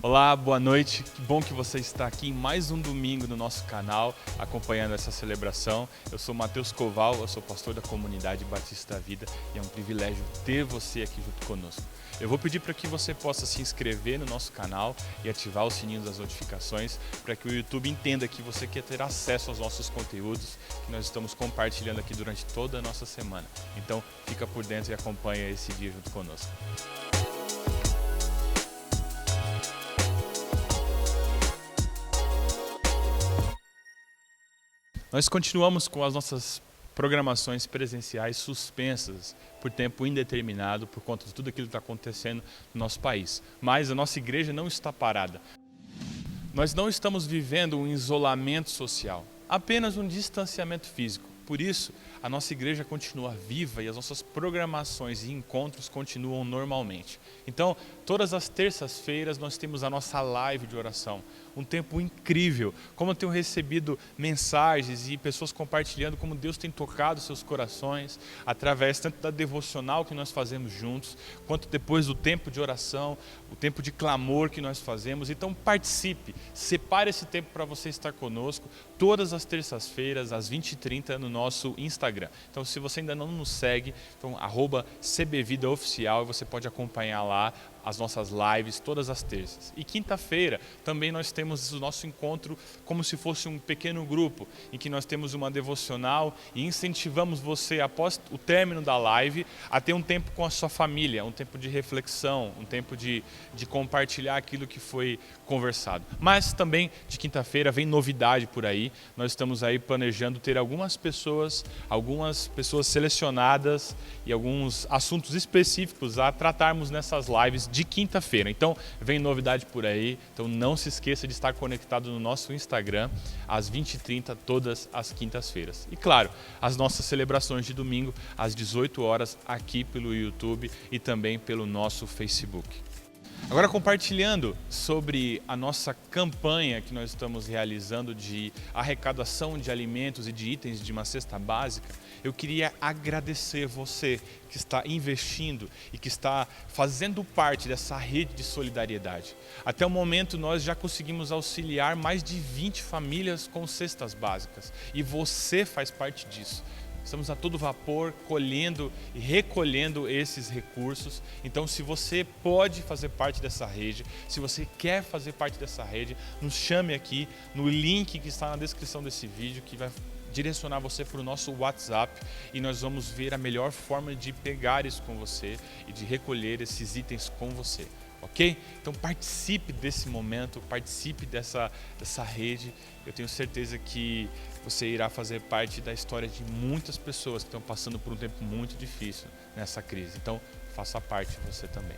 Olá, boa noite. Que bom que você está aqui em mais um domingo no nosso canal, acompanhando essa celebração. Eu sou Matheus Koval, eu sou pastor da comunidade Batista da Vida e é um privilégio ter você aqui junto conosco. Eu vou pedir para que você possa se inscrever no nosso canal e ativar o sininho das notificações para que o YouTube entenda que você quer ter acesso aos nossos conteúdos que nós estamos compartilhando aqui durante toda a nossa semana. Então, fica por dentro e acompanha esse dia junto conosco. Nós continuamos com as nossas programações presenciais suspensas por tempo indeterminado por conta de tudo aquilo que está acontecendo no nosso país. Mas a nossa igreja não está parada. Nós não estamos vivendo um isolamento social, apenas um distanciamento físico. Por isso, a nossa igreja continua viva e as nossas programações e encontros continuam normalmente. Então, todas as terças-feiras nós temos a nossa live de oração. Um tempo incrível, como eu tenho recebido mensagens e pessoas compartilhando como Deus tem tocado seus corações, através tanto da devocional que nós fazemos juntos, quanto depois do tempo de oração, o tempo de clamor que nós fazemos. Então participe, separe esse tempo para você estar conosco, todas as terças-feiras, às 20h30, no nosso Instagram. Então se você ainda não nos segue, então @cbvidaoficial, você pode acompanhar lá as nossas lives todas as terças. E quinta-feira também nós temos o nosso encontro como se fosse um pequeno grupo, em que nós temos uma devocional e incentivamos você, após o término da live, a ter um tempo com a sua família, um tempo de reflexão, um tempo de compartilhar aquilo que foi conversado. Mas também de quinta-feira vem novidade por aí, nós estamos aí planejando ter algumas pessoas selecionadas e alguns assuntos específicos a tratarmos nessas lives de quinta-feira. Então, vem novidade por aí. Então, não se esqueça de estar conectado no nosso Instagram às 20h30, todas as quintas-feiras. E, claro, as nossas celebrações de domingo às 18 horas aqui pelo YouTube e também pelo nosso Facebook. Agora, compartilhando sobre a nossa campanha que nós estamos realizando de arrecadação de alimentos e de itens de uma cesta básica, eu queria agradecer você que está investindo e que está fazendo parte dessa rede de solidariedade. Até o momento, nós já conseguimos auxiliar mais de 20 famílias com cestas básicas e você faz parte disso. Estamos a todo vapor, colhendo e recolhendo esses recursos. Então, se você pode fazer parte dessa rede, se você quer fazer parte dessa rede, nos chame aqui no link que está na descrição desse vídeo, que vai direcionar você para o nosso WhatsApp e nós vamos ver a melhor forma de pegar isso com você e de recolher esses itens com você. Ok? Então participe desse momento, participe dessa rede. Eu tenho certeza que você irá fazer parte da história de muitas pessoas que estão passando por um tempo muito difícil nessa crise. Então faça parte você também.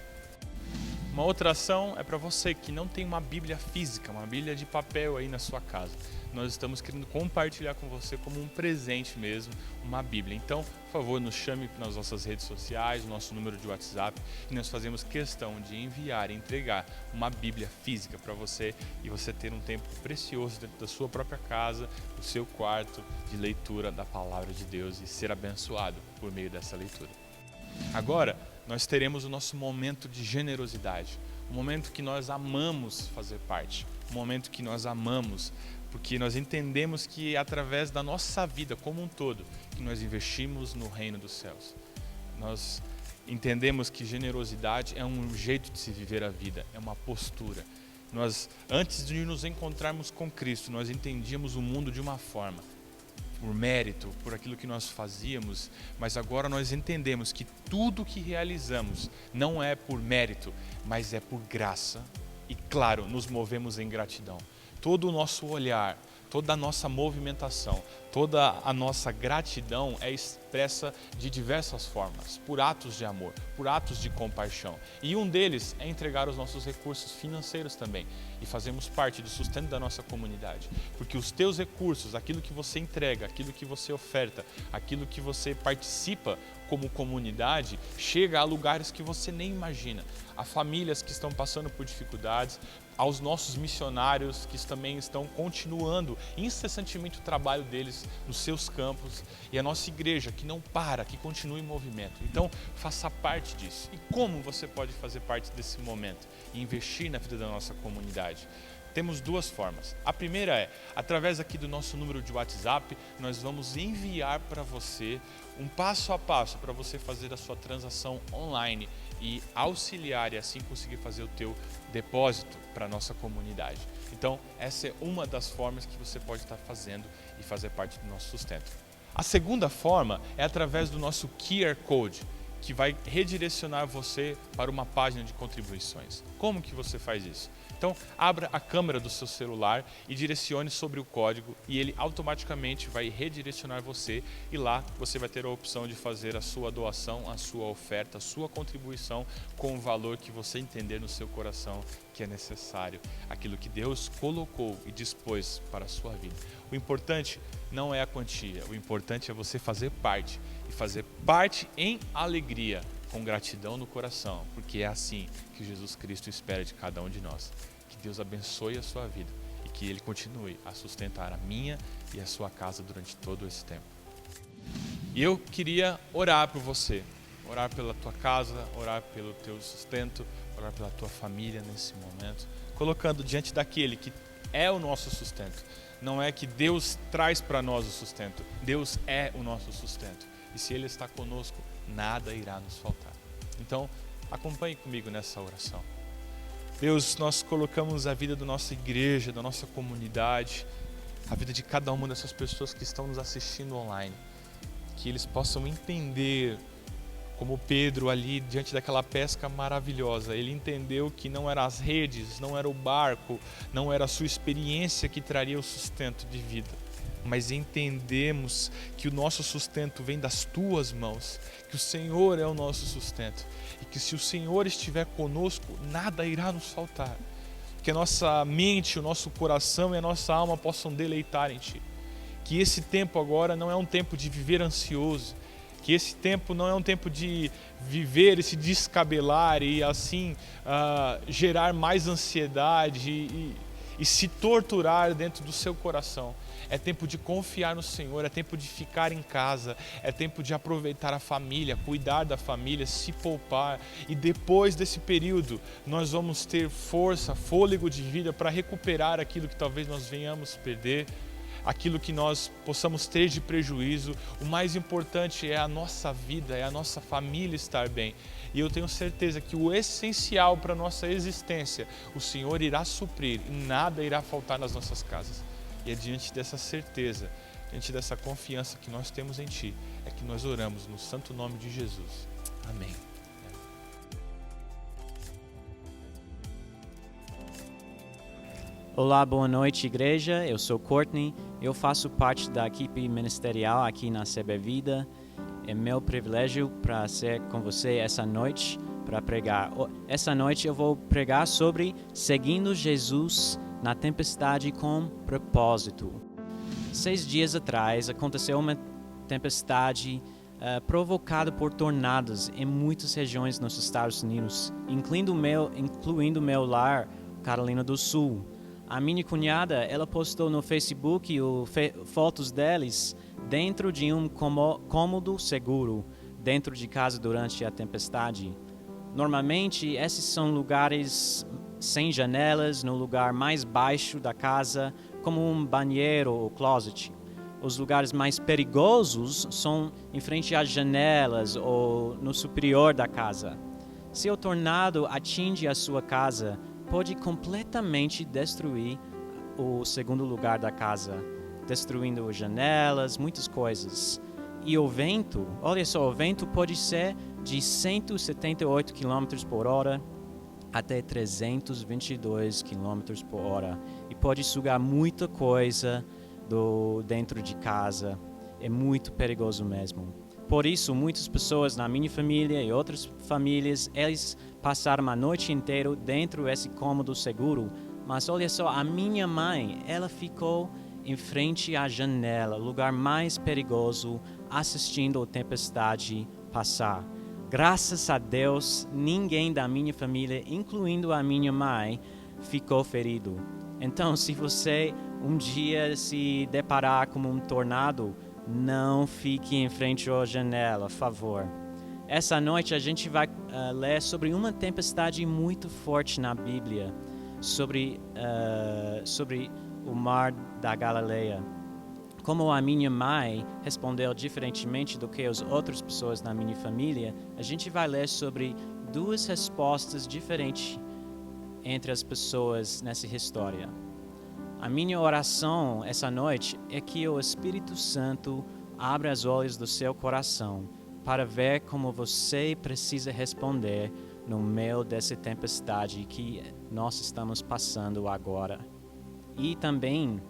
Uma outra ação é para você que não tem uma Bíblia física, uma Bíblia de papel aí na sua casa. Nós estamos querendo compartilhar com você como um presente mesmo, uma Bíblia. Então, por favor, nos chame nas nossas redes sociais, no nosso número de WhatsApp, e nós fazemos questão de enviar e entregar uma Bíblia física para você e você ter um tempo precioso dentro da sua própria casa, do seu quarto, de leitura da Palavra de Deus e ser abençoado por meio dessa leitura. Agora, nós teremos o nosso momento de generosidade, um momento que nós amamos fazer parte, um momento que nós amamos, porque nós entendemos que é através da nossa vida como um todo que nós investimos no reino dos céus. Nós entendemos que generosidade é um jeito de se viver a vida, é uma postura. Nós, antes de nos encontrarmos com Cristo, nós entendíamos o mundo de uma forma, por mérito, por aquilo que nós fazíamos, mas agora nós entendemos que tudo que realizamos não é por mérito, mas é por graça e, claro, nos movemos em gratidão. Todo o nosso olhar, toda a nossa movimentação, toda a nossa gratidão é expressa de diversas formas, por atos de amor, por atos de compaixão. E um deles é entregar os nossos recursos financeiros também. E fazemos parte do sustento da nossa comunidade. Porque os teus recursos, aquilo que você entrega, aquilo que você oferta, aquilo que você participa como comunidade, chega a lugares que você nem imagina. A famílias que estão passando por dificuldades, aos nossos missionários que também estão continuando incessantemente o trabalho deles ruas, nos seus campos, e a nossa igreja que não para, que continua em movimento. Então, faça parte disso. E como você pode fazer parte desse momento e investir na vida da nossa comunidade? Temos duas formas. A primeira é, através aqui do nosso número de WhatsApp, nós vamos enviar para você um passo a passo para você fazer a sua transação online e auxiliar e assim conseguir fazer o teu depósito para a nossa comunidade. Então, essa é uma das formas que você pode estar fazendo e fazer parte do nosso sustento. A segunda forma é através do nosso QR Code, que vai redirecionar você para uma página de contribuições. Como que você faz isso? Então, abra a câmera do seu celular e direcione sobre o código e ele automaticamente vai redirecionar você e lá você vai ter a opção de fazer a sua doação, a sua oferta, a sua contribuição com o valor que você entender no seu coração que é necessário, aquilo que Deus colocou e dispôs para a sua vida. O importante não é a quantia, o importante é você fazer parte e fazer parte em alegria, com gratidão no coração, porque é assim que Jesus Cristo espera de cada um de nós. Que Deus abençoe a sua vida e que Ele continue a sustentar a minha e a sua casa durante todo esse tempo. E eu queria orar por você, orar pela tua casa, orar pelo teu sustento, orar pela tua família nesse momento, colocando diante daquele que é o nosso sustento. Não é que Deus traz para nós o sustento, Deus é o nosso sustento. E se Ele está conosco, nada irá nos faltar. Então, acompanhe comigo nessa oração. Deus, nós colocamos a vida da nossa igreja, da nossa comunidade, a vida de cada uma dessas pessoas que estão nos assistindo online. Que eles possam entender, como Pedro ali diante daquela pesca maravilhosa, ele entendeu que não eram as redes, não era o barco, não era a sua experiência que traria o sustento de vida. Mas entendemos que o nosso sustento vem das tuas mãos, que o Senhor é o nosso sustento e que se o Senhor estiver conosco, nada irá nos faltar. Que a nossa mente, o nosso coração e a nossa alma possam deleitar em Ti. Que esse tempo agora não é um tempo de viver ansioso, que esse tempo não é um tempo de viver e se descabelar e assim gerar mais ansiedade e se torturar dentro do seu coração. É tempo de confiar no Senhor, é tempo de ficar em casa, é tempo de aproveitar a família, cuidar da família, se poupar. E depois desse período, nós vamos ter força, fôlego de vida para recuperar aquilo que talvez nós venhamos perder, aquilo que nós possamos ter de prejuízo. O mais importante é a nossa vida, é a nossa família estar bem. E eu tenho certeza que o essencial para a nossa existência, o Senhor irá suprir e nada irá faltar nas nossas casas. E é diante dessa certeza, diante dessa confiança que nós temos em Ti, é que nós oramos no santo nome de Jesus. Amém. Olá, boa noite, igreja. Eu sou Courtney. Eu faço parte da equipe ministerial aqui na CB Vida. É meu privilégio para ser com você essa noite para pregar. Essa noite eu vou pregar sobre seguindo Jesus na tempestade com propósito. 6 dias atrás aconteceu uma tempestade provocada por tornados em muitas regiões nos Estados Unidos, incluindo meu lar, Carolina do Sul. A minha cunhada, ela postou no Facebook fotos deles dentro de um cômodo seguro, dentro de casa durante a tempestade. Normalmente, esses são lugares sem janelas, no lugar mais baixo da casa, como um banheiro ou closet. Os lugares mais perigosos são em frente às janelas ou no superior da casa. Se o tornado atinge a sua casa, pode completamente destruir o segundo lugar da casa, destruindo janelas, muitas coisas. E o vento, olha só, o vento pode ser de 178 km por hora até 322 km por hora. E pode sugar muita coisa dentro de casa. É muito perigoso mesmo. Por isso, muitas pessoas na minha família e outras famílias, eles passaram a noite inteira dentro desse cômodo seguro. Mas olha só, a minha mãe, ela ficou em frente à janela, lugar mais perigoso, assistindo a tempestade passar. Graças a Deus, ninguém da minha família, incluindo a minha mãe, ficou ferido. Então, se você um dia se deparar com um tornado, não fique em frente à janela, por favor. Essa noite a gente vai ler sobre uma tempestade muito forte na Bíblia, sobre o mar da Galileia. Como a minha mãe respondeu diferentemente do que as outras pessoas na minha família, a gente vai ler sobre duas respostas diferentes entre as pessoas nessa história. A minha oração essa noite é que o Espírito Santo abra os olhos do seu coração para ver como você precisa responder no meio dessa tempestade que nós estamos passando agora. E também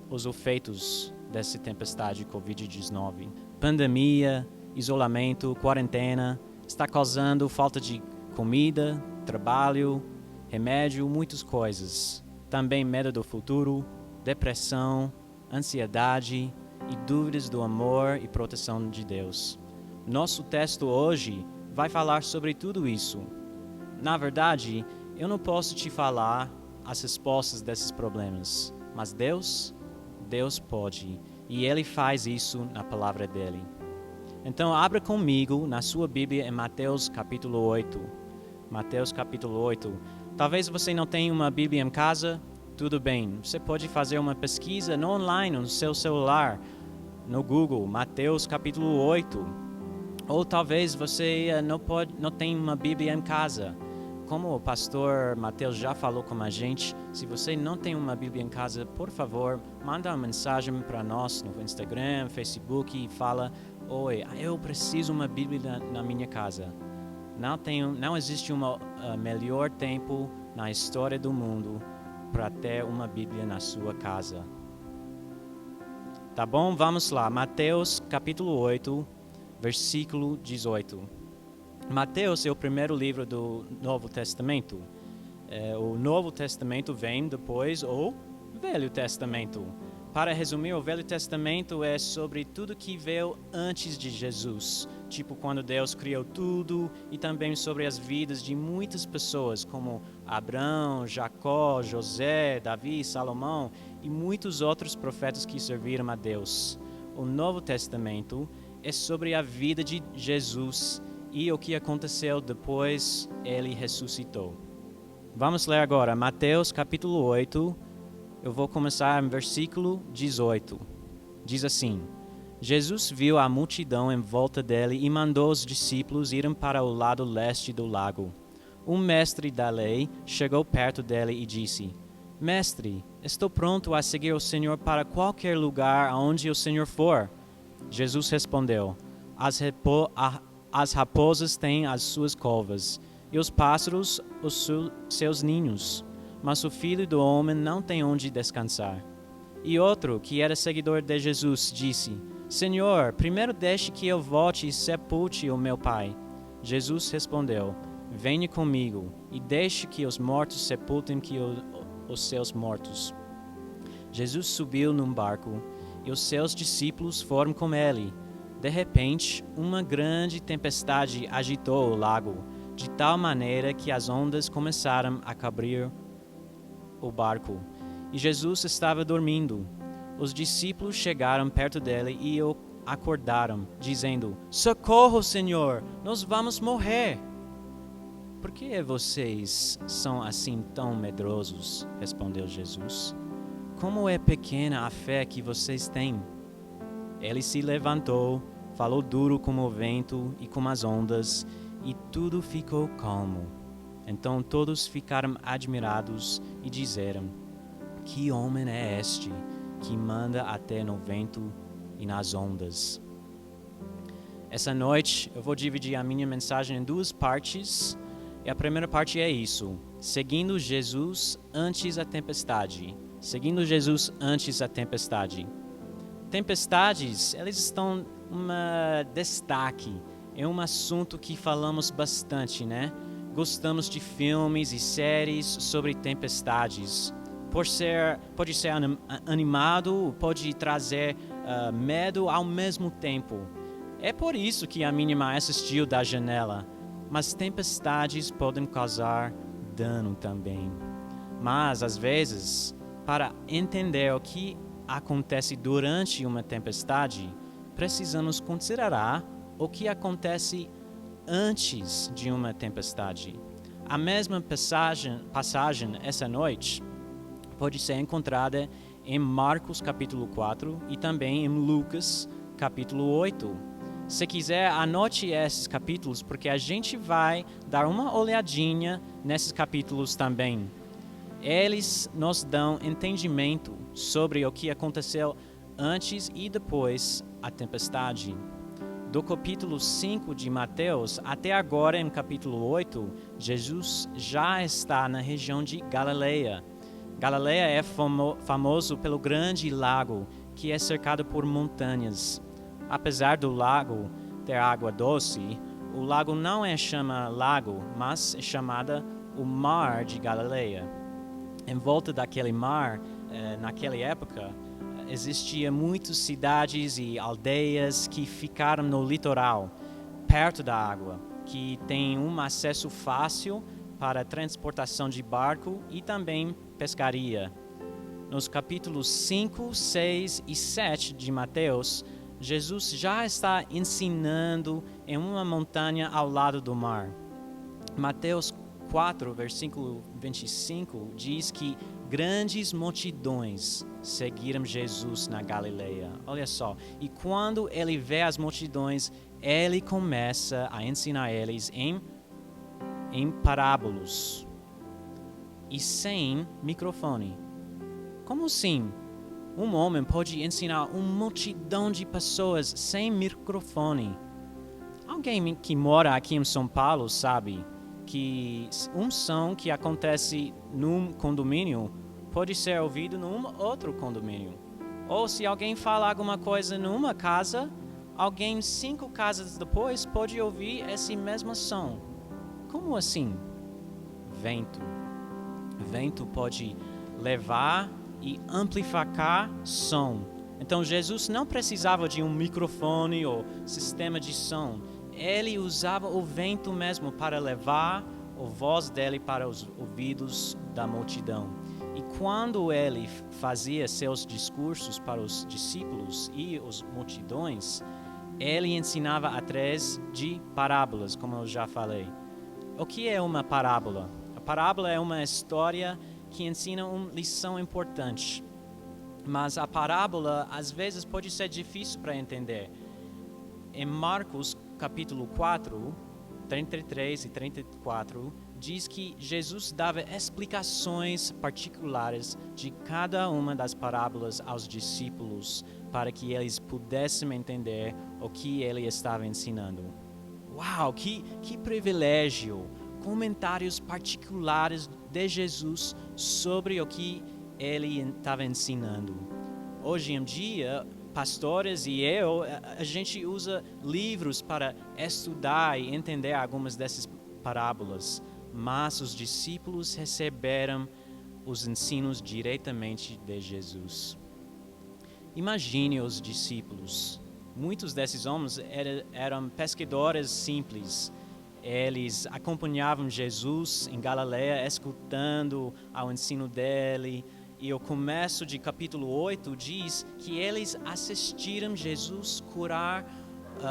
os efeitos dessa tempestade Covid-19. Pandemia, isolamento, quarentena, está causando falta de comida, trabalho, remédio, muitas coisas. Também medo do futuro, depressão, ansiedade e dúvidas do amor e proteção de Deus. Nosso texto hoje vai falar sobre tudo isso. Na verdade, eu não posso te falar as respostas desses problemas, mas Deus pode, e Ele faz isso na palavra dele. Então, abra comigo na sua Bíblia em Mateus capítulo 8. Mateus capítulo 8. Talvez você não tenha uma Bíblia em casa, tudo bem. Você pode fazer uma pesquisa no online, no seu celular, no Google, Mateus capítulo 8. Ou talvez você não tenha uma Bíblia em casa. Como o pastor Mateus já falou com a gente, se você não tem uma Bíblia em casa, por favor, manda uma mensagem para nós no Instagram, Facebook e fala: oi, eu preciso uma Bíblia na minha casa. Não existe um melhor tempo na história do mundo para ter uma Bíblia na sua casa. Tá bom? Vamos lá. Mateus capítulo 8, versículo 18. Mateus é o primeiro livro do Novo Testamento. O Novo Testamento vem depois do Velho Testamento. Para resumir, o Velho Testamento é sobre tudo que veio antes de Jesus, tipo quando Deus criou tudo, e também sobre as vidas de muitas pessoas, como Abraão, Jacó, José, Davi, Salomão e muitos outros profetas que serviram a Deus. O Novo Testamento é sobre a vida de Jesus e o que aconteceu depois ele ressuscitou. Vamos ler agora Mateus capítulo 8. Eu vou começar no versículo 18. Diz assim: Jesus viu a multidão em volta dele e mandou os discípulos irem para o lado leste do lago. Um mestre da lei chegou perto dele e disse: Mestre, estou pronto a seguir o Senhor para qualquer lugar aonde o Senhor for. Jesus respondeu: As raposas têm as suas covas, e os pássaros os seus ninhos, mas o Filho do Homem não tem onde descansar. E outro, que era seguidor de Jesus, disse: Senhor, primeiro deixe que eu volte e sepulte o meu pai. Jesus respondeu: Venha comigo, e deixe que os mortos sepultem os seus mortos. Jesus subiu num barco, e os seus discípulos foram com ele. De repente, uma grande tempestade agitou o lago, de tal maneira que as ondas começaram a cobrir o barco, e Jesus estava dormindo. Os discípulos chegaram perto dele e o acordaram, dizendo: Socorro, Senhor, nós vamos morrer. Por que vocês são assim tão medrosos? Respondeu Jesus. Como é pequena a fé que vocês têm? Ele se levantou, falou duro como o vento e como as ondas, e tudo ficou calmo. Então todos ficaram admirados e disseram: Que homem é este que manda até no vento e nas ondas? Essa noite eu vou dividir a minha mensagem em duas partes. E a primeira parte é isso: seguindo Jesus antes da tempestade. Seguindo Jesus antes da tempestade. Tempestades, elas estão destaque. É um assunto que falamos bastante, né? Gostamos de filmes e séries sobre tempestades. Pode ser animado, pode trazer medo ao mesmo tempo. É por isso que a minha mãe assistiu da janela. Mas tempestades podem causar dano também. Mas, às vezes, para entender o que acontece durante uma tempestade, precisamos considerar o que acontece antes de uma tempestade. A mesma passagem essa noite pode ser encontrada em Marcos capítulo 4 e também em Lucas capítulo 8. Se quiser, anote esses capítulos, porque a gente vai dar uma olhadinha nesses capítulos também. Eles nos dão entendimento sobre o que aconteceu antes e depois da tempestade. Do capítulo 5 de Mateus até agora, em capítulo 8, Jesus já está na região de Galileia. Galileia é famoso pelo grande lago, que é cercado por montanhas. Apesar do lago ter água doce, o lago não é chamado lago, mas é chamada o Mar de Galileia. Em volta daquele mar, naquela época, existiam muitas cidades e aldeias que ficaram no litoral, perto da água, que tem um acesso fácil para transportação de barco e também pescaria. Nos capítulos 5, 6 e 7 de Mateus, Jesus já está ensinando em uma montanha ao lado do mar. Mateus 4, versículo 25, diz que grandes multidões seguiram Jesus na Galileia. Olha só, e quando ele vê as multidões, ele começa a ensinar eles em parábolas e sem microfone. Como assim? Um homem pode ensinar uma multidão de pessoas sem microfone. Alguém que mora aqui em São Paulo sabe que um som que acontece num condomínio pode ser ouvido num outro condomínio. Ou se alguém fala alguma coisa numa casa, alguém 5 casas depois pode ouvir esse mesmo som. Como assim? Vento. Vento pode levar e amplificar som. Então Jesus não precisava de um microfone ou sistema de som. Ele usava o vento mesmo para levar a voz dele para os ouvidos da multidão. E quando ele fazia seus discursos para os discípulos e as multidões, ele ensinava através de parábolas, como eu já falei. O que é uma parábola? A parábola é uma história que ensina uma lição importante. Mas a parábola, às vezes, pode ser difícil para entender. Em Marcos, capítulo 4, 33 e 34, diz que Jesus dava explicações particulares de cada uma das parábolas aos discípulos para que eles pudessem entender o que ele estava ensinando. Uau, que privilégio! Comentários particulares de Jesus sobre o que ele estava ensinando. Hoje em dia, pastores e a gente usa livros para estudar e entender algumas dessas parábolas, mas os discípulos receberam os ensinos diretamente de Jesus. Imagine os discípulos. Muitos desses homens eram pescadores simples. Eles acompanhavam Jesus em Galileia, escutando ao ensino dele. E o começo de capítulo 8 diz que eles assistiram Jesus curar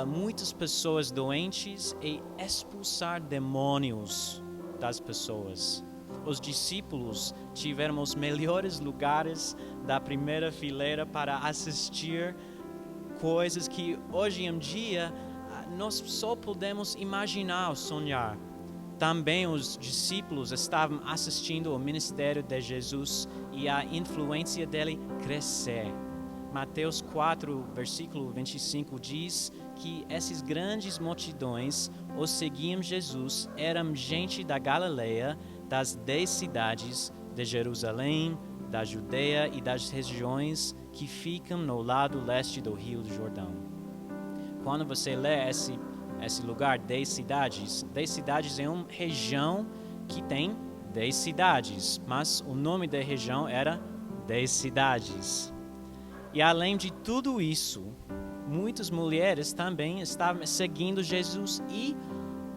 muitas pessoas doentes e expulsar demônios das pessoas. Os discípulos tiveram os melhores lugares da primeira fileira para assistir coisas que hoje em dia nós só podemos imaginar ou sonhar. Também os discípulos estavam assistindo ao ministério de Jesus e a influência dele crescer. Mateus 4, versículo 25 diz que essas grandes multidões os seguiam Jesus, eram gente da Galileia, das 10 cidades de Jerusalém, da Judeia e das regiões que ficam no lado leste do Rio do Jordão. Quando você lê esse lugar, 10 cidades é uma região que tem 10 cidades, mas o nome da região era 10 cidades. E além de tudo isso, muitas mulheres também estavam seguindo Jesus e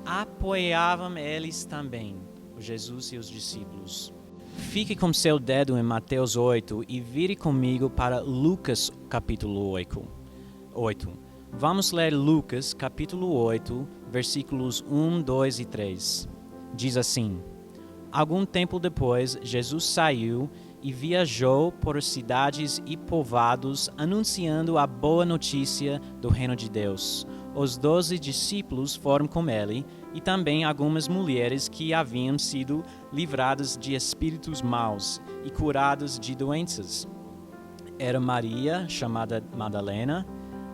apoiavam eles também, Jesus e os discípulos. Fique com seu dedo em Mateus 8 e vire comigo para Lucas capítulo 8. Vamos ler Lucas capítulo 8, versículos 1, 2 e 3. Diz assim: Algum tempo depois, Jesus saiu e viajou por cidades e povoados, anunciando a boa notícia do reino de Deus. Os 12 discípulos foram com ele, e também algumas mulheres que haviam sido livradas de espíritos maus e curadas de doenças. Era Maria, chamada Madalena,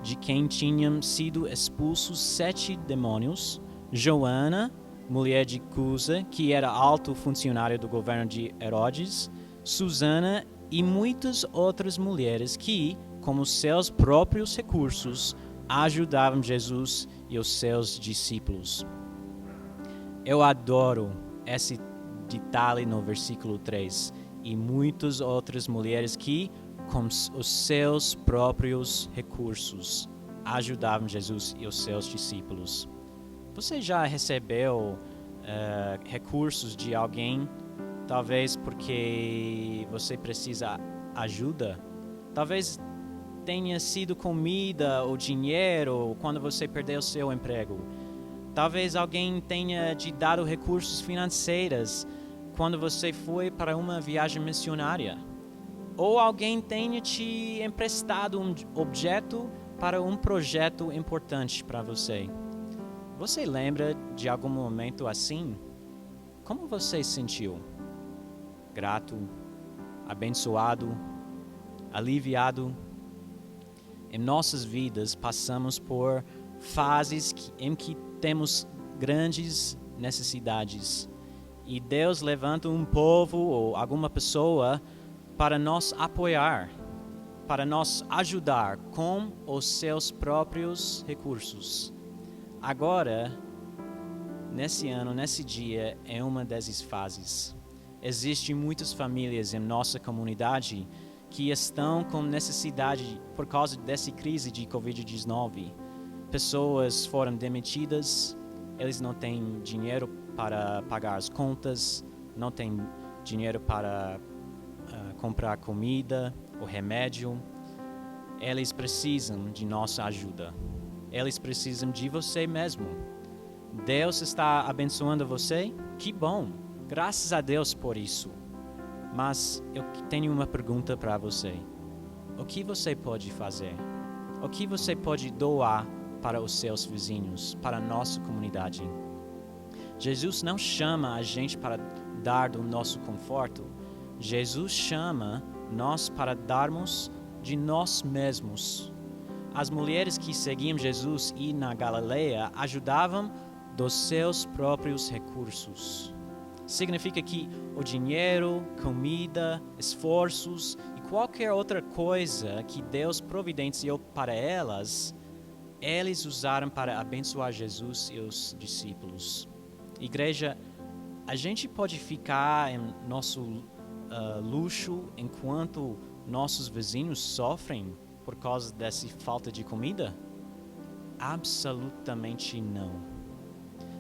de quem tinham sido expulsos 7 demônios, Joana, mulher de Cusa, que era alto funcionário do governo de Herodes, Susana e muitas outras mulheres que, com os seus próprios recursos, ajudavam Jesus e os seus discípulos. Eu adoro esse detalhe no versículo 3. E muitas outras mulheres que, com os seus próprios recursos, ajudavam Jesus e os seus discípulos. Você já recebeu recursos de alguém, talvez porque você precisa ajuda? Talvez tenha sido comida ou dinheiro quando você perdeu seu emprego. Talvez alguém tenha te dado recursos financeiros quando você foi para uma viagem missionária. Ou alguém tenha te emprestado um objeto para um projeto importante para você. Você lembra de algum momento assim? Como você se sentiu? Grato, abençoado, aliviado? Em nossas vidas passamos por fases em que temos grandes necessidades e Deus levanta um povo ou alguma pessoa para nos apoiar, para nos ajudar com os seus próprios recursos. Agora, nesse ano, nesse dia, é uma dessas fases. Existem muitas famílias em nossa comunidade que estão com necessidade por causa dessa crise de Covid-19. Pessoas foram demitidas, eles não têm dinheiro para pagar as contas, não têm dinheiro para comprar comida ou remédio. Eles precisam de nossa ajuda. Eles precisam de você mesmo. Deus está abençoando você? Que bom! Graças a Deus por isso. Mas eu tenho uma pergunta para você. O que você pode fazer? O que você pode doar para os seus vizinhos, para a nossa comunidade? Jesus não chama a gente para dar do nosso conforto. Jesus chama nós para darmos de nós mesmos. As mulheres que seguiam Jesus e na Galileia ajudavam dos seus próprios recursos. Significa que o dinheiro, comida, esforços e qualquer outra coisa que Deus providenciou para elas, eles usaram para abençoar Jesus e os discípulos. Igreja, a gente pode ficar em nosso luxo enquanto nossos vizinhos sofrem por causa dessa falta de comida? Absolutamente não.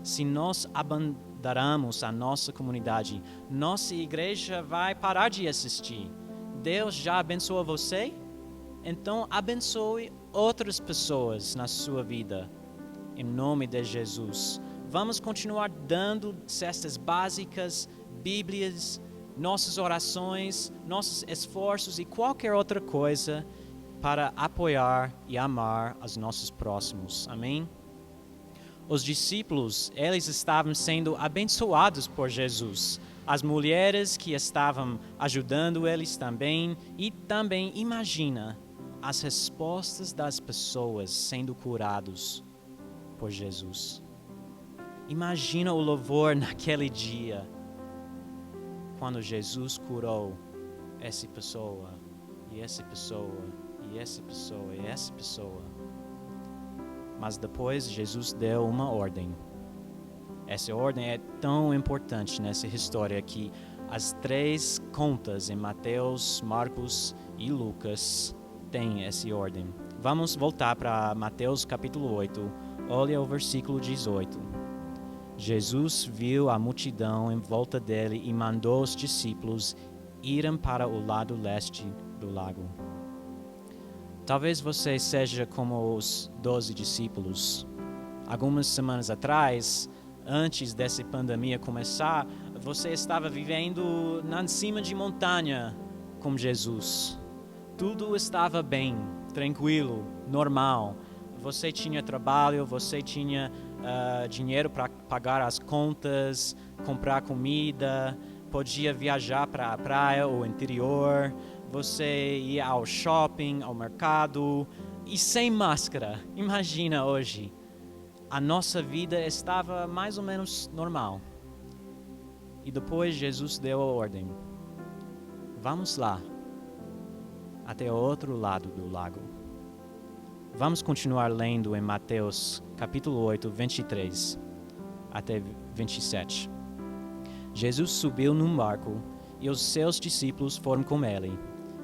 Se nós abandonarmos a nossa comunidade, nossa igreja vai parar de existir. Deus já abençoa você? Então abençoe outras pessoas na sua vida. Em nome de Jesus. Vamos continuar dando cestas básicas, Bíblias, nossas orações, nossos esforços e qualquer outra coisa para apoiar e amar os nossos próximos. Amém? Os discípulos, eles estavam sendo abençoados por Jesus. As mulheres que estavam ajudando eles também. E também imagina as respostas das pessoas sendo curados por Jesus. Imagina o louvor naquele dia, quando Jesus curou essa pessoa, e essa pessoa, e essa pessoa, e essa pessoa. Mas depois Jesus deu uma ordem. Essa ordem é tão importante nessa história que as 3 contas em Mateus, Marcos e Lucas têm essa ordem. Vamos voltar para Mateus capítulo 8. Olha o versículo 18. Jesus viu a multidão em volta dele e mandou os discípulos irem para o lado leste do lago. Talvez você seja como os 12 discípulos. Algumas semanas atrás, antes dessa pandemia começar, você estava vivendo em cima de montanha com Jesus. Tudo estava bem, tranquilo, normal. Você tinha trabalho, você tinha dinheiro para pagar as contas, comprar comida, podia viajar para a praia ou interior, você ia ao shopping, ao mercado e sem máscara. Imagina hoje, a nossa vida estava mais ou menos normal. E depois Jesus deu a ordem: vamos lá, até o outro lado do lago. Vamos continuar lendo em Mateus capítulo 8, 23 até 27. Jesus subiu num barco e os seus discípulos foram com ele.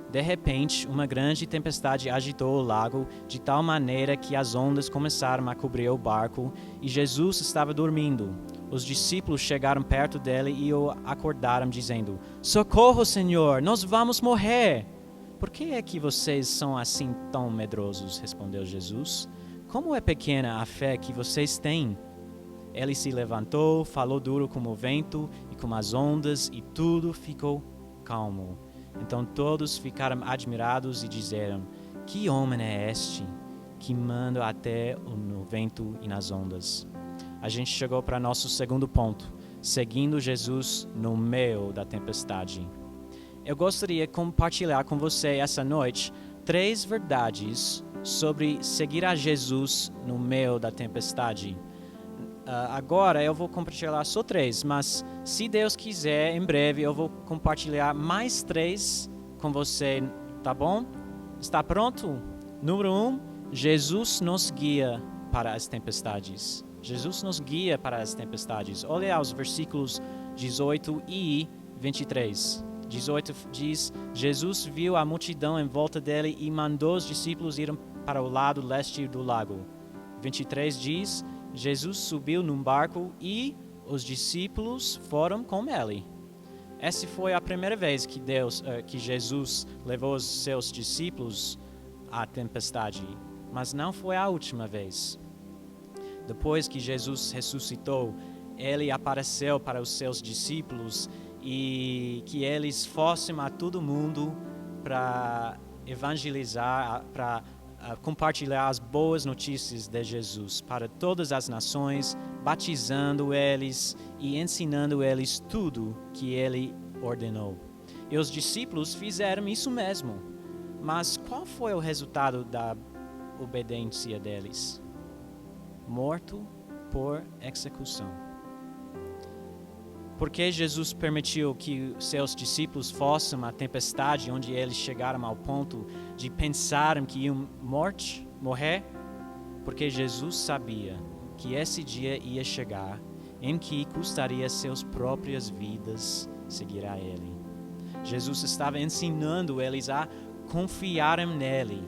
De repente, uma grande tempestade agitou o lago de tal maneira que as ondas começaram a cobrir o barco e Jesus estava dormindo. Os discípulos chegaram perto dele e o acordaram, dizendo: Socorro, Senhor, nós vamos morrer! Por que é que vocês são assim tão medrosos? Respondeu Jesus. Como é pequena a fé que vocês têm? Ele se levantou, falou duro como o vento e como as ondas, e tudo ficou calmo. Então todos ficaram admirados e disseram: Que homem é este que manda até no vento e nas ondas? A gente chegou para nosso segundo ponto, seguindo Jesus no meio da tempestade. Eu gostaria de compartilhar com você essa noite 3 verdades sobre seguir a Jesus no meio da tempestade. Agora eu vou compartilhar só 3, mas se Deus quiser, em breve eu vou compartilhar mais 3 com você, tá bom? Está pronto? Número 1, Jesus nos guia para as tempestades. Jesus nos guia para as tempestades. Olha os versículos 18 e 23. 18 diz: Jesus viu a multidão em volta dele e mandou os discípulos irem para o lado leste do lago. 23 diz: Jesus subiu num barco e os discípulos foram com ele. Essa foi a primeira vez que Jesus levou os seus discípulos à tempestade, mas não foi a última vez. Depois que Jesus ressuscitou, ele apareceu para os seus discípulos e que eles fossem a todo mundo para evangelizar, para compartilhar as boas notícias de Jesus para todas as nações, batizando eles e ensinando eles tudo que ele ordenou. E os discípulos fizeram isso mesmo. Mas qual foi o resultado da obediência deles? Morto por execução. Porque Jesus permitiu que seus discípulos fossem à tempestade, onde eles chegaram ao ponto de pensarem que iam morrer? Porque Jesus sabia que esse dia ia chegar em que custaria suas próprias vidas seguir a Ele. Jesus estava ensinando eles a confiarem nele.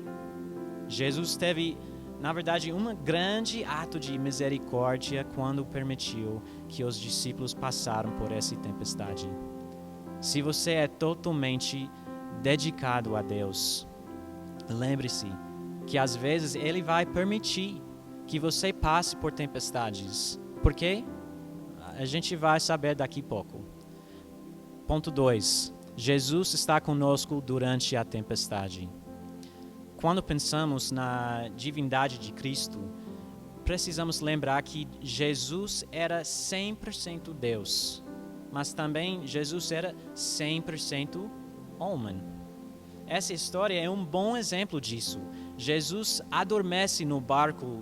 Jesus teve, na verdade, um grande ato de misericórdia quando permitiu que os discípulos passaram por essa tempestade. Se você é totalmente dedicado a Deus, lembre-se que às vezes Ele vai permitir que você passe por tempestades. Por quê? A gente vai saber daqui a pouco. Ponto 2. Jesus está conosco durante a tempestade. Quando pensamos na divindade de Cristo, precisamos lembrar que Jesus era 100% Deus, mas também Jesus era 100% homem. Essa história é um bom exemplo disso. Jesus adormece no barco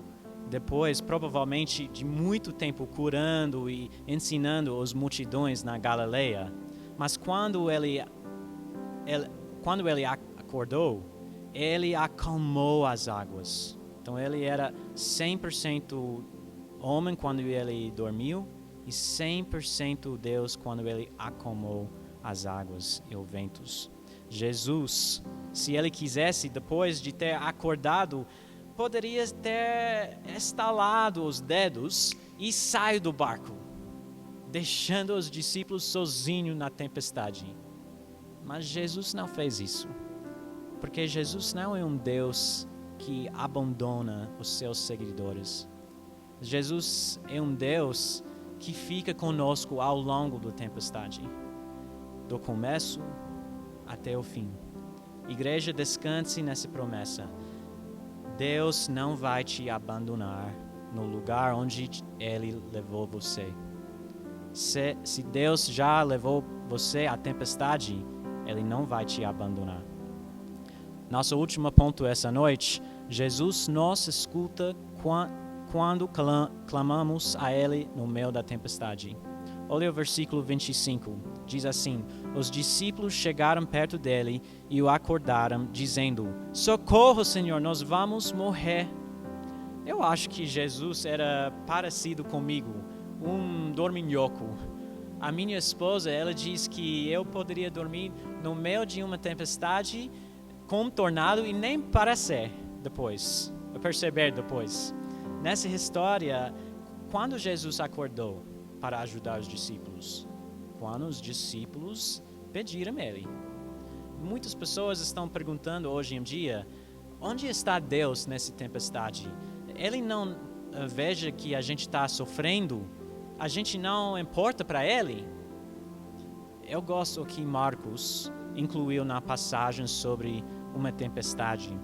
depois, provavelmente, de muito tempo curando e ensinando as multidões na Galileia. Mas quando ele acordou, ele acalmou as águas. Então ele era 100% homem quando ele dormiu e 100% Deus quando ele acalmou as águas e os ventos. Jesus, se ele quisesse, depois de ter acordado, poderia ter estalado os dedos e sair do barco. deixando os discípulos sozinhos na tempestade. Mas Jesus não fez isso, porque Jesus não é um Deus que abandona os seus seguidores. Jesus é um Deus que fica conosco ao longo da tempestade, do começo até o fim. Igreja, descanse nessa promessa. Deus não vai te abandonar no lugar onde Ele levou você. Se Deus já levou você à tempestade, Ele não vai te abandonar. Nosso último ponto essa noite: Jesus nos escuta quando clamamos a Ele no meio da tempestade. Olha o versículo 25, diz assim: os discípulos chegaram perto dele e o acordaram, dizendo: socorro, Senhor, nós vamos morrer. Eu acho que Jesus era parecido comigo, um dorminhoco. A minha esposa, ela diz que eu poderia dormir no meio de uma tempestade com um tornado e nem perceber depois. Nessa história, quando Jesus acordou para ajudar os discípulos? Quando os discípulos pediram a Ele. Muitas pessoas estão perguntando hoje em dia: onde está Deus nessa tempestade? Ele não veja que a gente está sofrendo? A gente não importa para Ele? Eu gosto que Marcos incluiu na passagem sobre uma tempestade.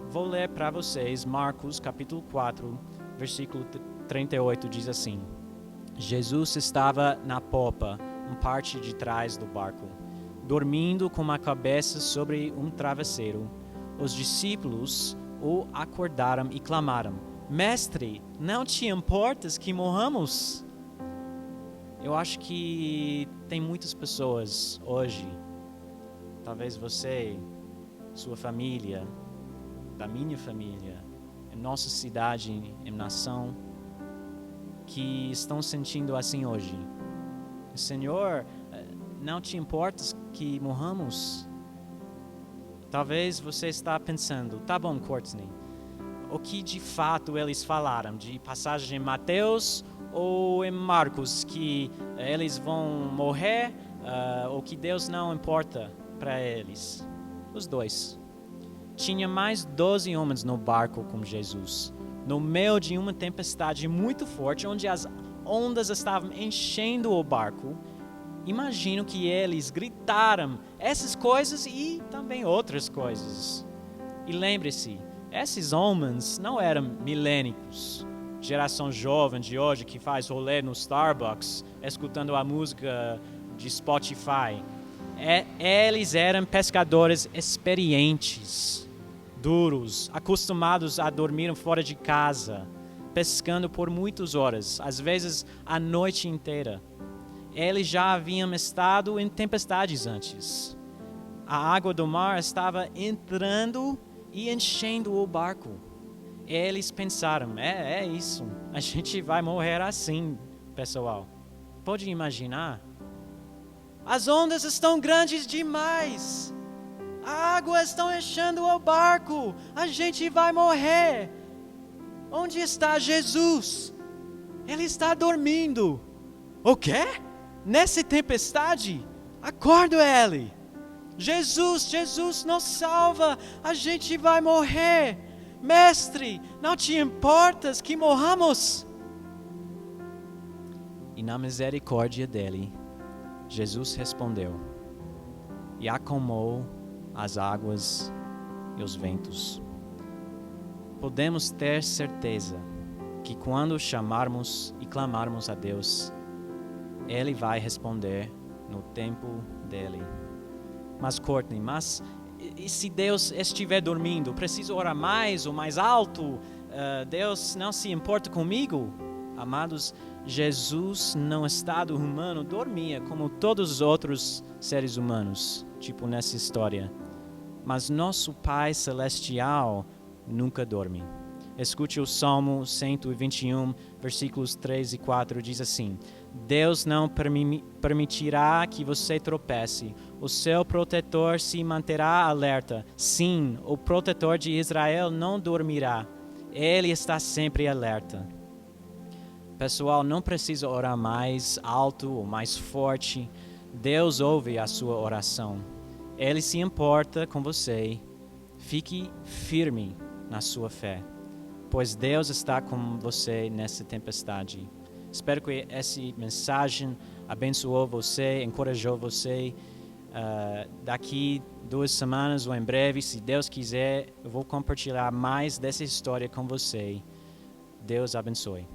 Vou ler para vocês Marcos capítulo 4, versículo 38, diz assim: Jesus estava na popa, parte de trás do barco, dormindo com a cabeça sobre um travesseiro. Os discípulos o acordaram e clamaram: Mestre, não te importas que morramos? Eu acho que tem muitas pessoas hoje, talvez você, sua família, da minha família, em nossa cidade, em nação, que estão sentindo assim hoje. Senhor, não te importas que morramos? Talvez você está pensando: tá bom, Courtney, o que de fato eles falaram? De passagem em Mateus ou em Marcos, que eles vão morrer, ou que Deus não importa para eles? Os dois. Tinha mais 12 homens no barco com Jesus, no meio de uma tempestade muito forte, onde as ondas estavam enchendo o barco. Imagino que eles gritaram essas coisas e também outras coisas. E lembre-se, esses homens não eram milênicos, geração jovem de hoje que faz rolê no Starbucks, escutando a música de Spotify. Eles eram pescadores experientes, duros, acostumados a dormir fora de casa, pescando por muitas horas, às vezes a noite inteira. Eles já haviam estado em tempestades antes. A água do mar estava entrando e enchendo o barco. Eles pensaram: é isso, a gente vai morrer assim, pessoal. Pode imaginar? As ondas estão grandes demais. A água está enchendo o barco. A gente vai morrer. Onde está Jesus? Ele está dormindo. O quê? Nessa tempestade? Acorda ele. Jesus nos salva. A gente vai morrer. Mestre, não te importas que morramos? E na misericórdia dele, Jesus respondeu e acalmou as águas e os ventos. Podemos ter certeza que quando chamarmos e clamarmos a Deus, Ele vai responder no tempo dele. Mas Courtney, e se Deus estiver dormindo? Preciso orar mais ou mais alto? Deus não se importa comigo? Amados, Jesus, no estado humano, dormia como todos os outros seres humanos, tipo nessa história. Mas nosso Pai Celestial nunca dorme. Escute o Salmo 121, versículos 3 e 4, diz assim: Deus não permitirá que você tropece. O seu protetor se manterá alerta. Sim, o protetor de Israel não dormirá. Ele está sempre alerta. Pessoal, não precisa orar mais alto ou mais forte. Deus ouve a sua oração. Ele se importa com você. Fique firme na sua fé, pois Deus está com você nessa tempestade. Espero que essa mensagem abençoou você, encorajou você. Daqui 2 semanas ou em breve, se Deus quiser, eu vou compartilhar mais dessa história com você. Deus abençoe.